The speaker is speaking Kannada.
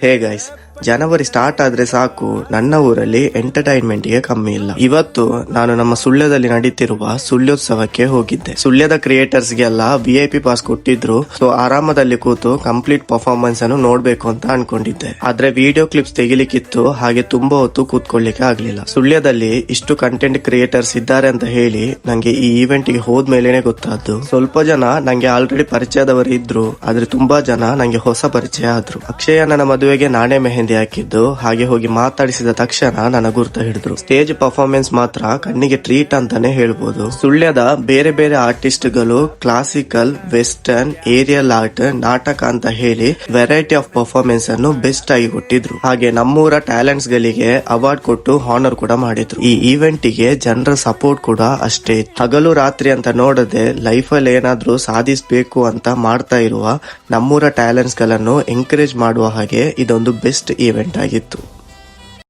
ಹೇ ಗೈಸ್, ಜನವರಿ ಸ್ಟಾರ್ಟ್ ಆದ್ರೆ ಸಾಕು ನನ್ನ ಊರಲ್ಲಿ ಎಂಟರ್ಟೈನ್ಮೆಂಟ್ ಗೆ ಕಮ್ಮಿ ಇಲ್ಲ. ಇವತ್ತು ನಾನು ನಮ್ಮ ಸುಳ್ಯದಲ್ಲಿ ನಡೀತಿರುವ ಸುಳ್ಯೋತ್ಸವಕ್ಕೆ ಹೋಗಿದ್ದೆ. ಸುಳ್ಯದ ಕ್ರಿಯೇಟರ್ಸ್ ಗೆಲ್ಲ VIP ಪಾಸ್ ಕೊಟ್ಟಿದ್ರು. ಸೊ ಆರಾಮದಲ್ಲಿ ಕೂತು ಕಂಪ್ಲೀಟ್ ಪರ್ಫಾರ್ಮೆನ್ಸ್ ಅನ್ನು ನೋಡ್ಬೇಕು ಅಂತ ಅನ್ಕೊಂಡಿದ್ದೆ. ಆದ್ರೆ ವಿಡಿಯೋ ಕ್ಲಿಪ್ಸ್ ತೆಗಿಲಿಕ್ಕಿತ್ತು, ಹಾಗೆ ತುಂಬಾ ಹೊತ್ತು ಕೂತ್ಕೊಳ್ಳಿಕ್ಕೆ ಆಗ್ಲಿಲ್ಲ. ಸುಳ್ಯದಲ್ಲಿ ಇಷ್ಟು ಕಂಟೆಂಟ್ ಕ್ರಿಯೇಟರ್ಸ್ ಇದ್ದಾರೆ ಅಂತ ಹೇಳಿ ನಂಗೆ ಈ ಈವೆಂಟ್ ಗೆ ಹೋದ್ಮೇಲೆನೆ ಗೊತ್ತಾದ್ದು. ಸ್ವಲ್ಪ ಜನ ನಂಗೆ ಆಲ್ರೆಡಿ ಪರಿಚಯದವರು ಇದ್ರು, ಆದ್ರೆ ತುಂಬಾ ಜನ ನಂಗೆ ಹೊಸ ಪರಿಚಯ ಆದ್ರು. ಅಕ್ಷಯನ ಮದುವೆಗೆ ನಾನೇ ಮೆಹಂದಿ ಹಾಕಿದ್ದು, ಹಾಗೆ ಹೋಗಿ ಮಾತಾಡಿಸಿದ ತಕ್ಷಣ ನನ್ನ ಗುರ್ತ ಹಿಡಿದ್ರು. ಸ್ಟೇಜ್ ಪರ್ಫಾರ್ಮೆನ್ಸ್ ಮಾತ್ರ ಕಣ್ಣಿಗೆ ಟ್ರೀಟ್ ಅಂತಾನೆ ಹೇಳ್ಬೋದು. ಸುಳ್ಯದ ಬೇರೆ ಬೇರೆ ಆರ್ಟಿಸ್ಟ್ ಗಳು ಕ್ಲಾಸಿಕಲ್, ವೆಸ್ಟರ್ನ್, ಏರಿಯಲ್ ಆರ್ಟ್, ನಾಟಕ ಅಂತ ಹೇಳಿ ವೆರೈಟಿ ಆಫ್ ಪರ್ಫಾರ್ಮೆನ್ಸ್ ಅನ್ನು ಬೆಸ್ಟ್ ಆಗಿ ಕೊಟ್ಟಿದ್ರು. ಹಾಗೆ ನಮ್ಮೂರ ಟ್ಯಾಲೆಂಟ್ಸ್ ಗಳಿಗೆ ಅವಾರ್ಡ್ ಕೊಟ್ಟು ಹಾನರ್ ಕೂಡ ಮಾಡಿದ್ರು. ಈ ಈವೆಂಟ್ ಗೆ ಜನರ ಸಪೋರ್ಟ್ ಕೂಡ ಅಷ್ಟೇ ಇತ್ತು. ಹಗಲು ರಾತ್ರಿ ಅಂತ ನೋಡದೆ ಲೈಫ್ ಅಲ್ಲಿ ಏನಾದ್ರೂ ಸಾಧಿಸಬೇಕು ಅಂತ ಮಾಡ್ತಾ ಇರುವ ನಮ್ಮೂರ ಟ್ಯಾಲೆಂಟ್ಸ್ ಗಳನ್ನು ಎಂಕರೇಜ್ ಮಾಡುವ ಹಾಗೆ ಇದೊಂದು ಬೆಸ್ಟ್ ಈವೆಂಟ್ ಆಗಿತ್ತು.